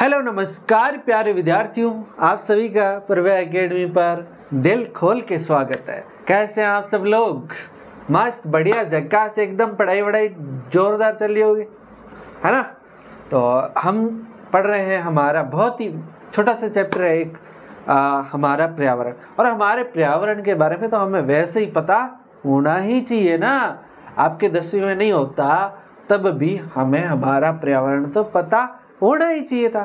Hello नमस्कार प्यारे विद्यार्थियों, आप सभी का प्रभा एकेडमी पर दिल खोल के स्वागत है। कैसे हैं आप सब लोग? मस्त बढ़िया झक्कास एकदम, पढ़ाई वढ़ाई जोरदार चल रही होगी, है ना? तो हम पढ़ रहे हैं, हमारा बहुत ही छोटा सा चैप्टर है एक हमारा पर्यावरण। और हमारे पर्यावरण के बारे में तो हमें वैसे ही पता होना ही चाहिए ना। आपके 10वीं में नहीं होता तब भी हमें हमारा पर्यावरण तो पता होना ही चाहिए था।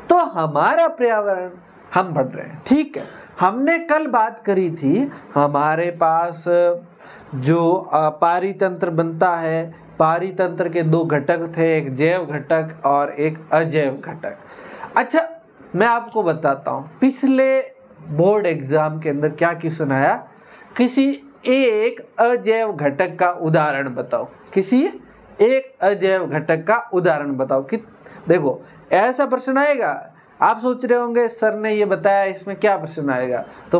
तो हमारा पर्यावरण हम पढ़ रहे हैं, ठीक है। हमने कल बात करी थी, हमारे पास जो पारितंत्र बनता है, पारितंत्र के दो घटक थे, एक जैव घटक और एक अजैव घटक। अच्छा, मैं आपको बताता हूँ, पिछले बोर्ड एग्जाम के अंदर क्या क्वेश्चन आया, किसी एक अजैव घटक का उदाहरण बताओ। किसी एक अजैव घटक का उदाहरण बताओ। कि देखो ऐसा प्रश्न आएगा, आप सोच रहे होंगे सर ने ये बताया, इसमें क्या प्रश्न आएगा। तो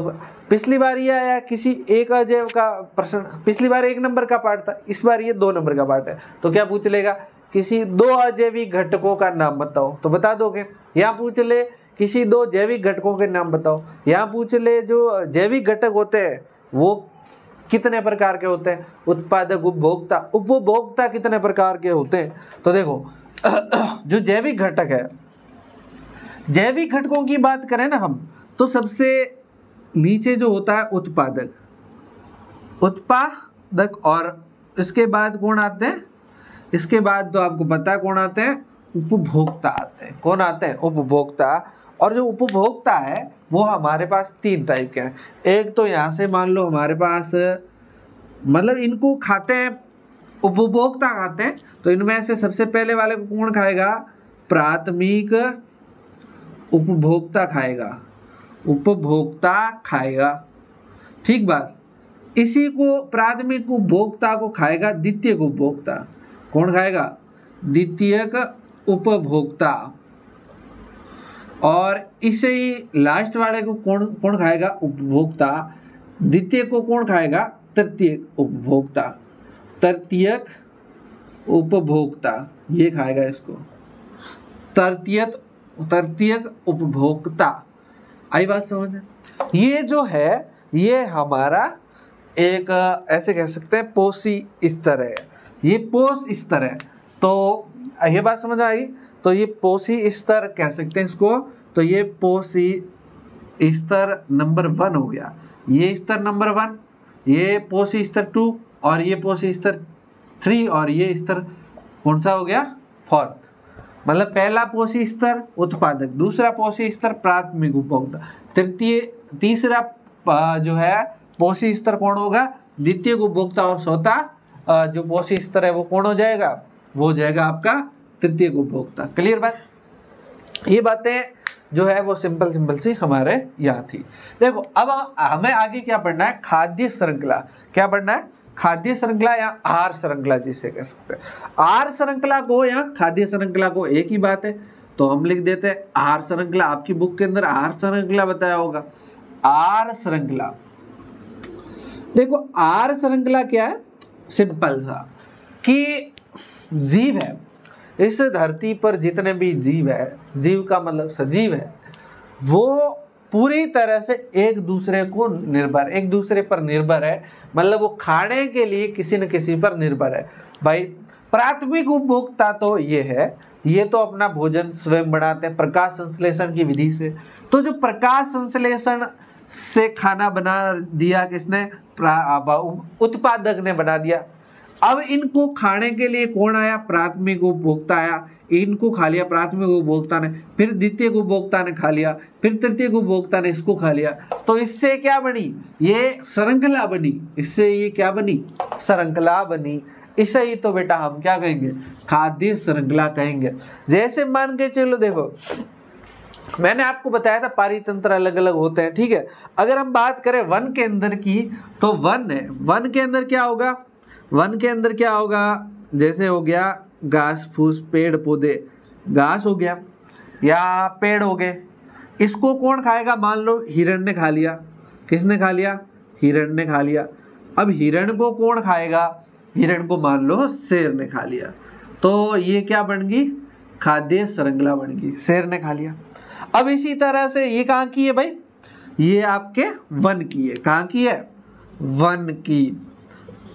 पिछली बार ये आया किसी एक अजैव का प्रश्न, पिछली बार 1 नंबर का पार्ट था, इस बार ये 2 नंबर का पार्ट है। तो क्या पूछ लेगा, किसी 2 अजैविक घटकों का नाम बताओ, तो बता दोगे। यहाँ पूछ ले किसी 2 जैविक घटकों के नाम बताओ। यहाँ पूछ ले जो जैविक घटक होते हैं वो कितने प्रकार के होते हैं, उत्पादक, उपभोक्ता। उपभोक्ता कितने प्रकार के होते हैं, तो देखो जो जैविक घटक है, जैविक घटकों की बात करें ना हम, तो सबसे नीचे जो होता है उत्पादक, उत्पादक, और इसके बाद कौन आते हैं, इसके बाद तो आपको पता है कौन आते हैं, उपभोक्ता आते हैं। कौन आते हैं, उपभोक्ता। और जो उपभोक्ता है वो हमारे पास 3 टाइप के हैं। एक तो यहाँ से मान लो हमारे पास, मतलब इनको खाते हैं, उपभोक्ता खाते हैं, तो इनमें से सबसे पहले वाले को कौन खाएगा, प्राथमिक उपभोक्ता खाएगा, उपभोक्ता खाएगा, ठीक बात। इसी को प्राथमिक उपभोक्ता को खाएगा द्वितीयक उपभोक्ता। कौन खाएगा, द्वितीयक उपभोक्ता। और इसे ही लास्ट वाले को कौन कौन खाएगा, उपभोक्ता। द्वितीय को कौन खाएगा, तृतीयक उपभोक्ता। तृतीयक उपभोक्ता ये खाएगा इसको, तृतीयक उपभोक्ता। आई बात समझ? ये जो है ये हमारा एक ऐसे कह सकते हैं पोषी स्तर है, ये पोष स्तर है। तो ये बात समझ आई, तो ये पोषी स्तर कह सकते हैं इसको। तो ये पोषी स्तर नंबर 1 हो गया, ये स्तर नंबर 1, ये पोषी स्तर 2, और ये पोषी स्तर 3, और ये स्तर कौन सा हो गया, 4th। मतलब पहला पोषी स्तर उत्पादक, दूसरा पोषी स्तर प्राथमिक उपभोक्ता, तीसरा जो है पोषी स्तर कौन होगा, द्वितीय उपभोक्ता, और चौथा जो पोषी स्तर है वो कौन हो जाएगा, वो हो जाएगा आपका तृतीय उपभोक्ता। क्लियर बात? ये बातें जो है वो सिंपल सी हमारे यहाँ थी। देखो अब हमें आगे क्या पढ़ना है, खाद्य श्रृंखला। क्या पढ़ना है, खाद्य श्रृंखला या आहार श्रृंखला जिसे कह सकते हैं। आहार श्रृंखला को या खाद्य श्रृंखला को एक ही बात है, तो हम लिख देते हैं आहार श्रृंखला। आपकी बुक के अंदर आहार श्रृंखला बताया होगा। आहार श्रृंखला, देखो आहार श्रृंखला क्या है, सिंपल सा कि जीव है, इस धरती पर जितने भी जीव है, जीव का मतलब सजीव है, वो पूरी तरह से एक दूसरे पर निर्भर है। मतलब वो खाने के लिए किसी न किसी पर निर्भर है। भाई प्राथमिक उपभोक्ता तो ये है, ये तो अपना भोजन स्वयं बनाते हैं प्रकाश संश्लेषण की विधि से। तो जो प्रकाश संश्लेषण से खाना बना दिया किसने, उत्पादक ने बना दिया। अब इनको खाने के लिए कौन आया, प्राथमिक उपभोक्ता आया, इनको खा लिया प्राथमिक उपभोक्ता ने, फिर द्वितीय उपभोक्ता ने खा लिया, फिर तृतीय उपभोक्ता ने इसको खा लिया। तो इससे क्या बनी, ये श्रृंखला बनी। इससे ये क्या बनी, श्रृंखला बनी। इसे ही तो बेटा हम क्या कहेंगे, खाद्य श्रृंखला कहेंगे। जैसे मान के चलो, देखो मैंने आपको बताया था पारितंत्र अलग अलग होते हैं, ठीक है। अगर हम बात करें वन के अंदर की, तो वन है, वन के अंदर क्या होगा, वन के अंदर क्या होगा, जैसे हो गया घास फूस, पेड़ पौधे, घास हो गया या पेड़ हो गए, इसको कौन खाएगा, मान लो हिरण ने खा लिया। किसने खा लिया, हिरण ने खा लिया। अब हिरण को कौन खाएगा, हिरण को मान लो शेर ने खा लिया। तो ये क्या बन गई, खाद्य श्रृंखला बन गई, शेर ने खा लिया। अब इसी तरह से ये कहाँ की है भाई, ये आपके वन की है। कहाँ की है, वन की।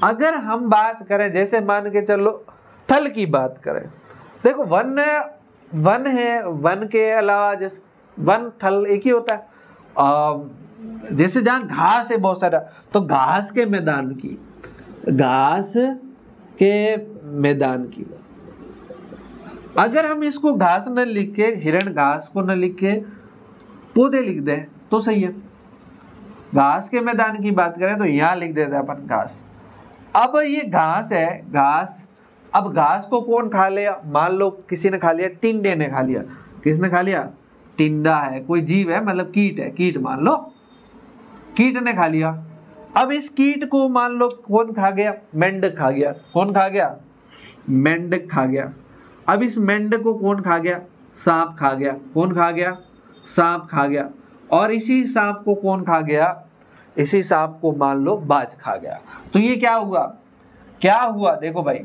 अगर हम बात करें, जैसे मान के चलो थल की बात करें, देखो वन है, वन के अलावा जैसे वन थल एक ही होता है। जैसे जहाँ घास है बहुत सारा, तो घास के मैदान की, घास के मैदान की। अगर हम इसको घास न लिख के, हिरण घास को न लिख के पौधे लिख दें तो सही है। घास के मैदान की बात करें तो यहाँ लिख देते हैं अपन घास। अब ये घास है, घास। अब घास को कौन खा लिया, मान लो किसी ने खा लिया, टिंडे ने खा लिया। किसने खा लिया, टिंडा है, कोई जीव है, मतलब कीट है, कीट मान लो, कीट ने खा लिया। अब इस कीट को मान लो कौन खा गया, मेंढक खा गया। कौन खा गया, मेंढक खा गया। अब इस मेंढक को कौन खा गया, सांप खा गया। कौन खा गया, सांप खा गया। और इसी सांप को कौन खा गया, इसी सांप को मान लो बाज खा गया। तो ये क्या हुआ, क्या हुआ, देखो भाई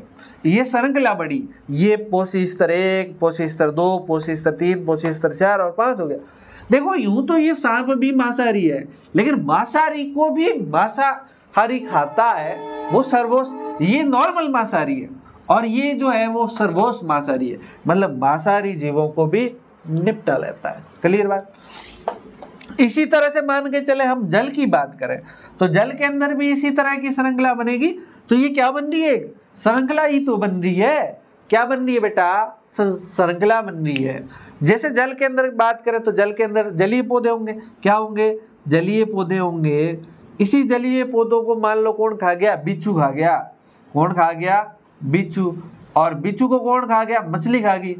ये श्रृंखला बड़ी, ये पोषी स्तर 1, पोषी स्तर 2, पोषी स्तर 3, पोषी स्तर 4 और 5 हो गया। देखो यूं तो ये सांप भी मांसाहारी है, लेकिन मांसाहारी को भी मांसाहारी खाता है, वो सर्वोस, ये नॉर्मल मांसाहारी है, और ये जो है वो सर्वोस मांसाहारी है, मतलब मांसाहारी जीवों को भी निपटा लेता है। क्लियर बात। इसी तरह से मान के चले हम जल की बात करें, तो जल के अंदर भी इसी तरह की श्रृंखला बनेगी। तो ये क्या बन रही है, श्रृंखला ही तो बन रही है। क्या बन रही है बेटा, श्रृंखला बन रही है। जैसे जल के अंदर बात करें तो जल के अंदर जलीय पौधे होंगे। क्या होंगे, जलीय पौधे होंगे। इसी जलीय पौधों को मान लो कौन खा गया, बिच्छू खा गया। कौन खा गया, बिच्छू। और बिच्छू को कौन खा गया, मछली खा गई।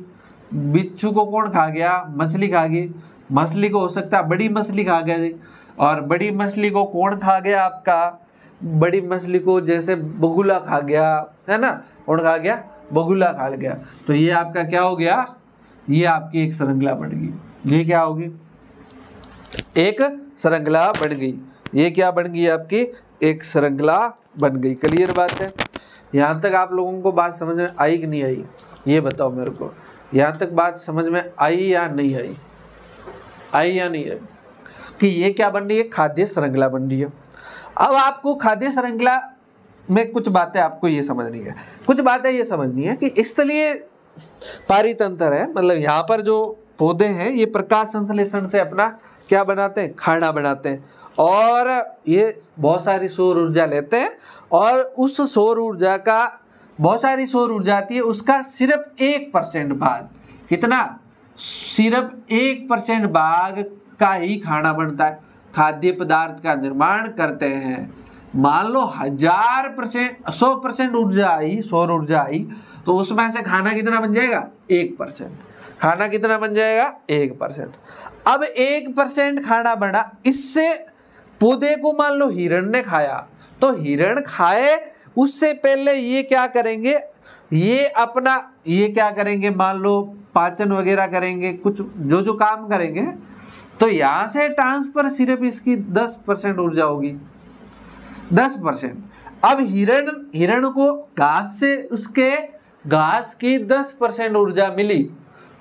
बिच्छू को कौन खा गया, मछली खा गई। मछली को हो सकता है बड़ी मछली खा गया जी, और बड़ी मछली को कौन खा गया, आपका बड़ी मछली को जैसे बगुला खा गया, है ना। कौन खा गया, बगुला खा गया। तो ये आपका क्या हो गया, ये आपकी एक श्रृंखला बन गई। ये क्या होगी, एक श्रृंखला बन गई। ये क्या बन गई, आपकी एक श्रृंखला बन गई। क्लियर बात है। यहाँ तक आप लोगों को बात समझ में आई कि नहीं आई, ये बताओ मेरे को। यहाँ तक बात समझ में आई या नहीं आई, आई या नहीं आई, कि ये क्या बन रही है, खाद्य श्रृंखला बन रही है। अब आपको खाद्य श्रृंखला में कुछ बातें आपको ये समझनी है, कुछ बातें ये समझनी है कि स्थलीय पारितंत्र है, मतलब यहाँ पर जो पौधे हैं ये प्रकाश संश्लेषण से अपना क्या बनाते हैं, खाना बनाते हैं, और ये बहुत सारी सौर ऊर्जा लेते हैं, और उस सौर ऊर्जा का, बहुत सारी सौर ऊर्जा आती है, उसका सिर्फ 1% भाग, कितना, सिर्फ 1% भाग का ही खाना बनता है, खाद्य पदार्थ का निर्माण करते हैं। मान लो 1000%, 100% ऊर्जा आई, सौर ऊर्जा आई, तो उसमें से खाना कितना बन जाएगा, 1%। खाना कितना बन जाएगा, 1%। अब 1% खाना बना, इससे पौधे को मान लो हिरण ने खाया, तो हिरण खाए उससे पहले ये क्या करेंगे, ये अपना, ये क्या करेंगे, मान लो पाचन वगैरह करेंगे, कुछ जो जो काम करेंगे, तो यहाँ से ट्रांसफर सिर्फ इसकी 10% ऊर्जा होगी, 10%। अब हिरण को घास से उसके घास की 10% ऊर्जा मिली,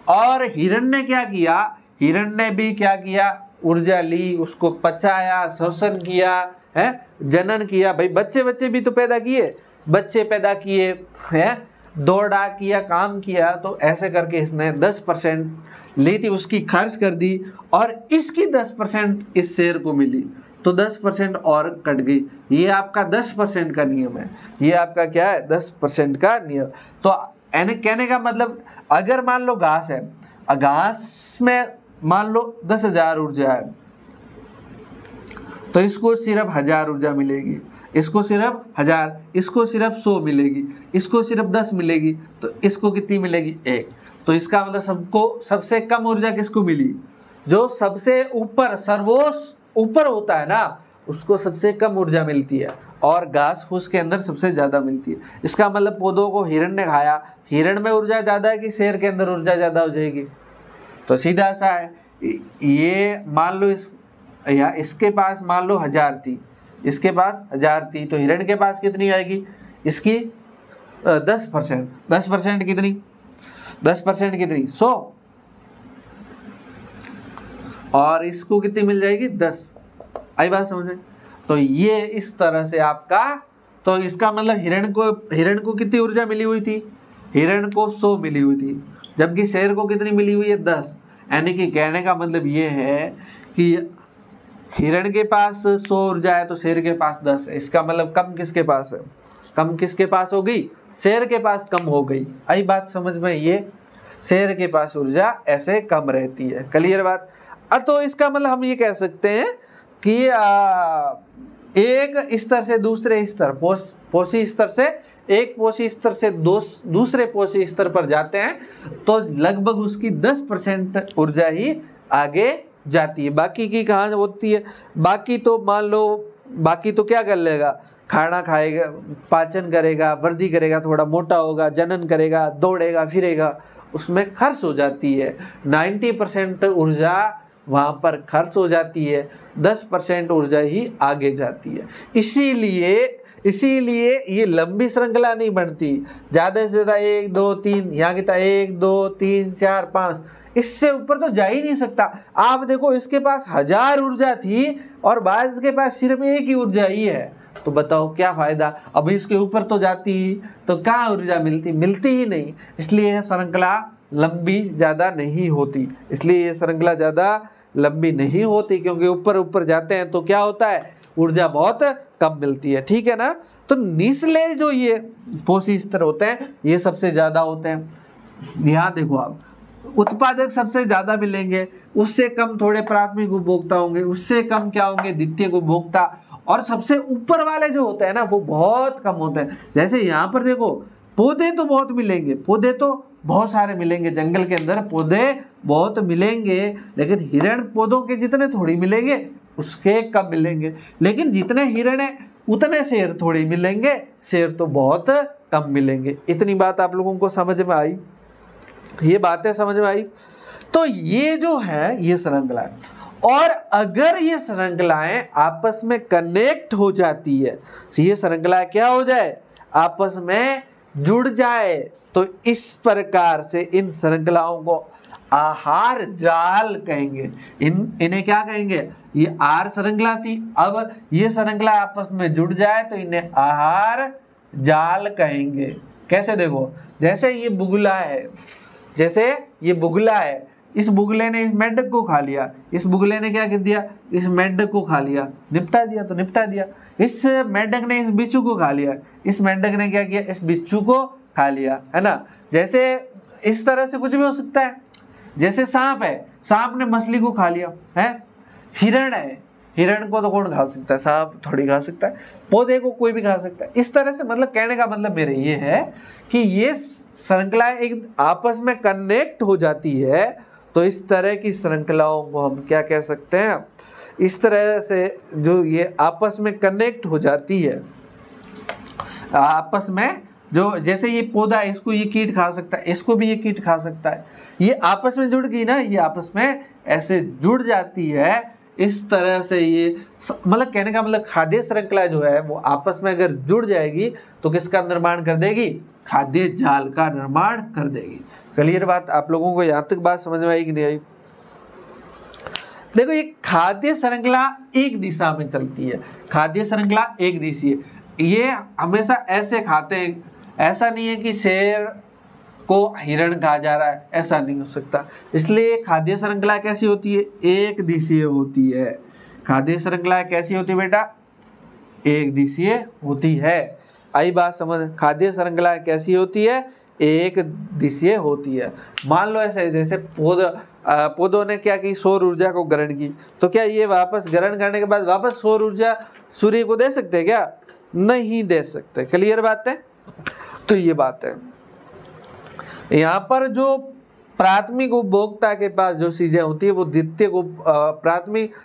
और हिरण ने क्या किया, हिरण ने भी क्या किया, ऊर्जा ली, उसको पचाया, शोषण किया, है, जनन किया। भाई बच्चे भी तो पैदा किए, बच्चे पैदा किए हैं, दौड़ा किया, काम किया, तो ऐसे करके इसने 10% ली थी, उसकी खर्च कर दी, और इसकी 10% इस शेर को मिली, तो 10% और कट गई। ये आपका 10% का नियम है, ये आपका क्या है, 10% का नियम। तो कहने का मतलब, अगर मान लो घास है, घास में मान लो 10,000 ऊर्जा है, तो इसको सिर्फ 1000 ऊर्जा मिलेगी, इसको सिर्फ 1000, इसको सिर्फ 100 मिलेगी, इसको सिर्फ 10 मिलेगी, तो इसको कितनी मिलेगी, 1। तो इसका मतलब सबको सबसे कम ऊर्जा किसको मिली, जो सबसे ऊपर, सर्वोच्च ऊपर होता है ना, उसको सबसे कम ऊर्जा मिलती है, और घास फूस के अंदर सबसे ज़्यादा मिलती है। इसका मतलब पौधों को हिरण ने खाया, हिरण में ऊर्जा ज़्यादा है कि शेर के अंदर ऊर्जा ज़्यादा हो जाएगी, तो सीधा सा है। ये मान लो इसके पास मान लो 1000 थी, इसके पास 1000 थी, तो हिरण के पास कितनी आएगी, इसकी 10%, 10% कितनी, 10% कितनी 100, और इसको कितनी मिल जाएगी 10। आई बात समझ में? तो ये इस तरह से आपका, तो इसका मतलब हिरण को कितनी ऊर्जा मिली हुई थी, हिरण को 100 मिली हुई थी, जबकि शेर को कितनी मिली हुई है 10। यानी कि कहने का मतलब ये है कि हिरण के पास 100 ऊर्जा है तो शेर के पास 10 है। इसका मतलब कम किसके पास है, कम किसके पास हो गई, शेर के पास कम हो गई। आई बात समझ में? ये शेर के पास ऊर्जा ऐसे कम रहती है। क्लियर बात? तो इसका मतलब हम ये कह सकते हैं कि एक स्तर से दूसरे स्तर, पोषी स्तर से एक पोषी स्तर से दूसरे पोषी स्तर पर जाते हैं तो लगभग उसकी 10% ऊर्जा ही आगे जाती है, बाकी की कहाँ होती है। बाकी तो मान लो, बाकी तो क्या कर लेगा, खाना खाएगा, पाचन करेगा, वृद्धि करेगा, थोड़ा मोटा होगा, जनन करेगा, दौड़ेगा फिरेगा, उसमें खर्च हो जाती है। 90% ऊर्जा वहाँ पर खर्च हो जाती है, 10% ऊर्जा ही आगे जाती है। इसीलिए ये लंबी श्रृंखला नहीं बनती, ज़्यादा से ज़्यादा 1 2 3, यहाँ की 1 2 3 4 5, इससे ऊपर तो जा ही नहीं सकता। आप देखो इसके पास 1000 ऊर्जा थी और बाज के पास सिर्फ एक ही ऊर्जा ही है, तो बताओ क्या फायदा। अब इसके ऊपर तो जाती तो कहाँ ऊर्जा मिलती ही नहीं। इसलिए यह श्रृंखला लंबी ज़्यादा नहीं होती, इसलिए ये श्रृंखला ज़्यादा लंबी नहीं होती, क्योंकि ऊपर जाते हैं तो क्या होता है, ऊर्जा बहुत कम मिलती है। ठीक है ना? तो निचले जो ये पोषी स्तर होते हैं ये सबसे ज़्यादा होते हैं। यहाँ देखो आप, उत्पादक सबसे ज़्यादा मिलेंगे, उससे कम थोड़े प्राथमिक उपभोक्ता होंगे, उससे कम क्या होंगे, द्वितीयक उपभोक्ता, और सबसे ऊपर वाले जो होते हैं ना वो बहुत कम होते हैं। जैसे यहाँ पर देखो पौधे तो बहुत मिलेंगे, पौधे तो बहुत सारे मिलेंगे, जंगल के अंदर पौधे बहुत मिलेंगे, लेकिन हिरण पौधों के जितने थोड़ी मिलेंगे, उसके कम मिलेंगे। लेकिन जितने हिरण है उतने शेर थोड़ी मिलेंगे, शेर तो बहुत कम मिलेंगे। इतनी बात आप लोगों को समझ में आई? ये बातें समझ में आई? तो ये जो है ये श्रृंखला है, और अगर ये श्रृंखलाएं आपस में कनेक्ट हो जाती है, ये श्रृंखला क्या हो जाए, आपस में जुड़ जाए, तो इस प्रकार से इन श्रृंखलाओं को आहार जाल कहेंगे। इन्हें क्या कहेंगे, ये आहार श्रृंखला थी, अब ये श्रृंखला आपस में जुड़ जाए तो इन्हें आहार जाल कहेंगे। कैसे? देखो जैसे ये बुगला है, जैसे ये बुगला है, इस बुगले ने इस मेंढक को खा लिया, इस बुगले ने क्या कर दिया, इस मेंढक को खा लिया, निपटा दिया तो निपटा दिया। इस मेंढक ने इस बिच्छू को खा लिया, इस मेंढक ने क्या किया, इस बिच्छू को खा लिया, है ना। जैसे इस तरह से कुछ भी हो सकता है। जैसे सांप है, सांप ने मछली को खा लिया, है। हिरण है, हिरण को तो कौन खा सकता है, सांप थोड़ी खा सकता है, पौधे को कोई भी खा सकता है। इस तरह से मतलब कहने का मतलब मेरे ये है कि ये श्रृंखलाएं एक आपस में कनेक्ट हो जाती है, तो इस तरह की श्रृंखलाओं को हम क्या कह सकते हैं, इस तरह से जो ये आपस में कनेक्ट हो जाती है, आपस में जो, जैसे ये पौधा है, इसको ये कीट खा सकता है, इसको भी ये कीट खा सकता है, ये आपस में जुड़ गई ना, ये आपस में ऐसे जुड़ जाती है। इस तरह से ये मतलब कहने का मतलब खाद्य श्रृंखला जो है वो आपस में अगर जुड़ जाएगी तो किसका निर्माण कर देगी, खाद्य जाल का निर्माण कर देगी। क्लियर बात? आप लोगों को यहाँ तक बात समझ में आई कि नहीं आई? देखो ये खाद्य श्रृंखला एक दिशा में चलती है, खाद्य श्रृंखला एक दिशीय, ये हमेशा ऐसे खाते हैं, ऐसा नहीं है कि शेर को हिरण कहा जा रहा है, ऐसा नहीं हो सकता। इसलिए खाद्य श्रृंखला कैसी होती है, एक दिशीय होती है। खाद्य श्रृंखला कैसी होती है बेटा, एक दिशीय होती है। आई बात समझ? खाद्य श्रृंखला कैसी होती है, एक दिशीय होती है। मान लो ऐसे जैसे पौधों ने क्या की, सौर ऊर्जा को ग्रहण की, तो क्या ये वापस ग्रहण करने के बाद वापस सौर ऊर्जा सूर्य को दे सकते हैं क्या? नहीं दे सकते। क्लियर बात है? तो ये बात है। यहाँ पर जो प्राथमिक उपभोक्ता के पास जो चीजें होती है वो द्वितीय प्राथमिक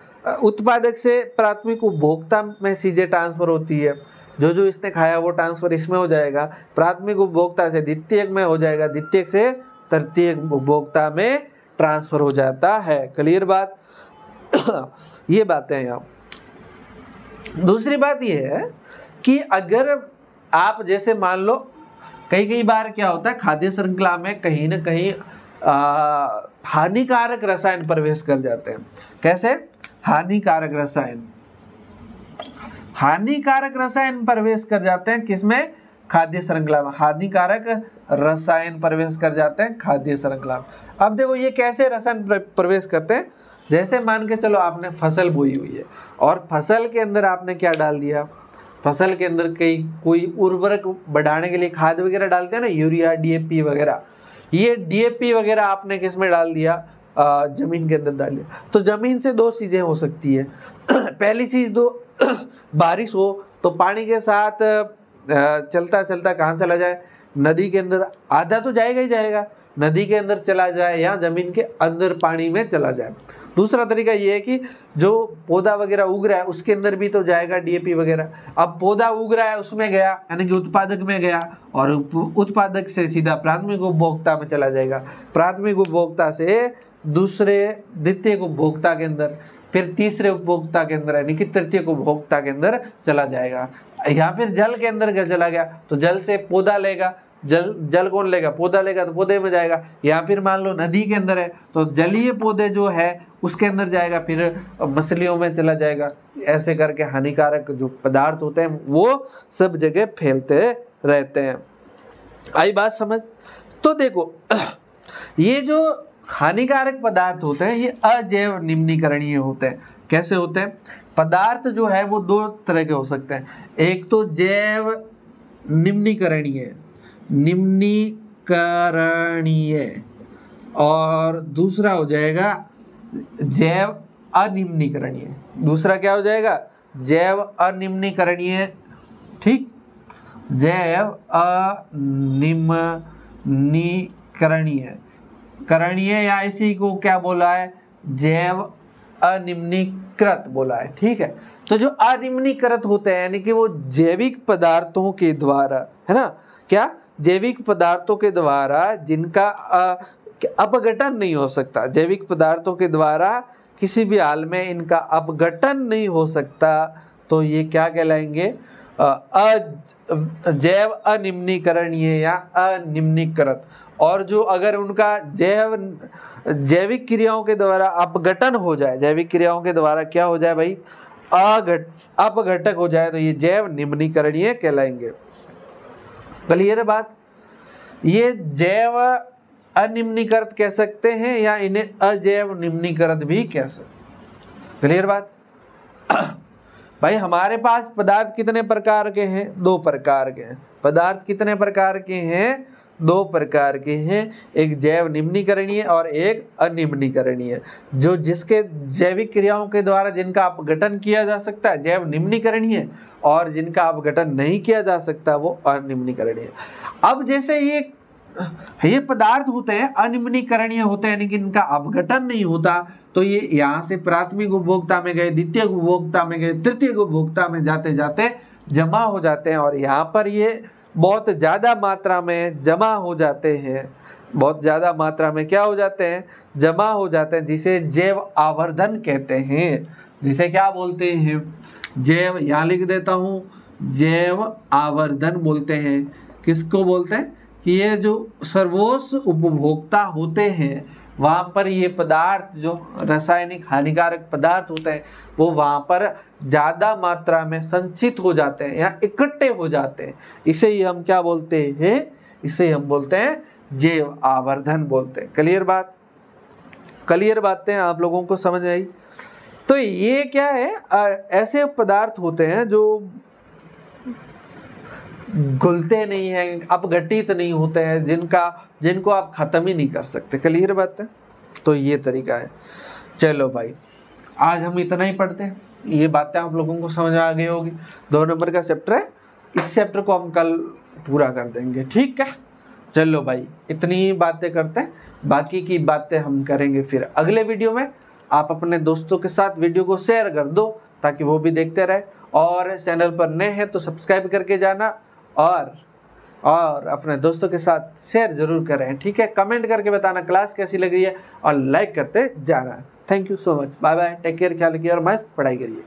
उत्पादक से प्राथमिक उपभोक्ता में चीजें ट्रांसफर होती है। जो इसने खाया वो ट्रांसफर इसमें हो जाएगा, प्राथमिक उपभोक्ता से द्वितीयक में हो जाएगा, द्वितीयक से तृतीयक उपभोक्ता में ट्रांसफर हो जाता है। क्लियर बात? ये बातें हैं यहाँ। दूसरी बात ये है कि अगर आप जैसे मान लो कई बार क्या होता है, खाद्य श्रृंखला में कहीं ना कहीं हानिकारक रसायन प्रवेश कर जाते हैं। कैसे? हानिकारक रसायन प्रवेश कर जाते हैं किसमें? खाद्य श्रृंखला में। हानिकारक रसायन प्रवेश कर जाते हैं खाद्य श्रृंखला में। अब देखो ये कैसे रसायन प्रवेश करते हैं। जैसे मान के चलो आपने फसल बोई हुई है और फसल के अंदर आपने क्या डाल दिया, फसल के अंदर कोई उर्वरक बढ़ाने के लिए खाद वगैरह डालते हैं ना, यूरिया, डीएपी वगैरह। ये डीएपी वगैरह आपने किस में डाल दिया? जमीन के अंदर डाल दिया। तो जमीन से दो चीजें हो सकती है। पहली चीज, बारिश हो तो पानी के साथ चलता चलता कहाँ चला जाए? नदी के अंदर। आधा तो जाएगा ही जाएगा, नदी के अंदर चला जाए या जमीन के अंदर पानी में चला जाए। दूसरा तरीका ये है कि जो पौधा वगैरह उग रहा है उसके अंदर भी तो जाएगा डीएपी वगैरह। अब पौधा उग रहा है उसमें गया, यानी कि उत्पादक में गया, और उत्पादक से सीधा प्राथमिक उपभोक्ता में चला जाएगा, प्राथमिक उपभोक्ता से द्वितीयक उपभोक्ता के अंदर, फिर तीसरे उपभोक्ता के अंदर, यानी कि तृतीयक उपभोक्ता के अंदर चला जाएगा। या फिर जल के अंदर चला गया तो जल से पौधा लेगा, जल कौन लेगा? पौधा लेगा, तो पौधे में जाएगा। या फिर मान लो नदी के अंदर है तो जलीय पौधे जो है उसके अंदर जाएगा, फिर मछलियों में चला जाएगा। ऐसे करके हानिकारक जो पदार्थ होते हैं वो सब जगह फैलते रहते हैं। आई बात समझ? तो देखो ये जो हानिकारक पदार्थ होते हैं ये अजैव निम्नीकरणीय होते हैं। कैसे होते हैं? पदार्थ जो है वो दो तरह के हो सकते हैं। एक तो जैव निम्नीकरणीय और दूसरा हो जाएगा जैव अनिम्नीकरणीय। दूसरा क्या हो जाएगा? जैव अनिम्नीकरणीय। ठीक, जैव करणीय या इसी को क्या बोला है? जैव अनिम्नीकृत बोला है। ठीक है, तो जो अनिम्नीकृत होते हैं यानी कि वो जैविक पदार्थों के द्वारा, है ना, क्या जैविक पदार्थों के द्वारा जिनका अपघटन नहीं हो सकता, जैविक पदार्थों के द्वारा किसी भी हाल में इनका अपघटन नहीं हो सकता, तो ये क्या कहलाएंगे? जैव अनिम्नीकरणीय या अनिम्नीकृत। और जो अगर उनका जैविक क्रियाओं के द्वारा अपघटन हो जाए, जैविक क्रियाओं के द्वारा क्या हो जाए भाई? अपघटक हो जाए, तो ये जैव निम्नीकरणीय कहलाएंगे। क्लियर है बात? ये जैव अनिम्नीकृत कह सकते हैं या इन्हें अजैव निम्नीकृत भी कह सकते। क्लियर बात? भाई हमारे पास पदार्थ कितने प्रकार के हैं? दो प्रकार के हैं। पदार्थ कितने प्रकार के हैं? दो प्रकार के हैं। एक जैव निम्नीकरणीय और एक अनिम्नीकरणीय। जो जिसके जैविक क्रियाओं के द्वारा जिनका अपघटन किया जा सकता है जैव निम्नीकरणीय, और जिनका अपघटन नहीं किया जा सकता वो अनिम्नीकरणीय। अब जैसे ये पदार्थ होते हैं अनिम्नीकरणीय होते हैं, यानी कि इनका अपघटन नहीं होता, तो ये यहाँ से प्राथमिक उपभोक्ता में गए, द्वितीयक उपभोक्ता में गए, तृतीयक उपभोक्ता में जाते जाते जमा हो जाते हैं, और यहाँ पर ये बहुत ज़्यादा मात्रा में जमा हो जाते हैं। बहुत ज़्यादा मात्रा में क्या हो जाते हैं? जमा हो जाते हैं, जिसे जैव आवर्धन कहते हैं। जिसे क्या बोलते हैं? जैव, यहाँ लिख देता हूँ, जैव आवर्धन बोलते हैं। किसको बोलते हैं? कि ये जो सर्वोच्च उपभोक्ता होते हैं वहाँ पर ये पदार्थ जो रासायनिक हानिकारक पदार्थ होते हैं वो वहाँ पर ज़्यादा मात्रा में संचित हो जाते हैं या इकट्ठे हो जाते हैं। इसे ही हम क्या बोलते हैं? इसे हम बोलते हैं जैव आवर्धन बोलते हैं। क्लियर बात? क्लियर बातें आप लोगों को समझ में आई? तो ये क्या है? ऐसे पदार्थ होते हैं जो घुलते नहीं हैं, अपघटित नहीं होते हैं, जिनको आप ख़त्म ही नहीं कर सकते। क्लियर बात है? तो ये तरीका है। चलो भाई आज हम इतना ही पढ़ते हैं। ये बातें आप लोगों को समझ आ गई होगी। 2 नंबर का चैप्टर है, इस चैप्टर को हम कल पूरा कर देंगे। ठीक है, चलो भाई इतनी ही बातें करते हैं, बाकी की बातें हम करेंगे फिर अगले वीडियो में। आप अपने दोस्तों के साथ वीडियो को शेयर कर दो ताकि वो भी देखते रहे, और चैनल पर नए हैं तो सब्सक्राइब करके जाना, और अपने दोस्तों के साथ शेयर जरूर करें। ठीक है, कमेंट करके बताना क्लास कैसी लग रही है, और लाइक करते जाना। Thank you so much, bye bye, take care, ख्याल रखिए और मस्त पढ़ाई करिए।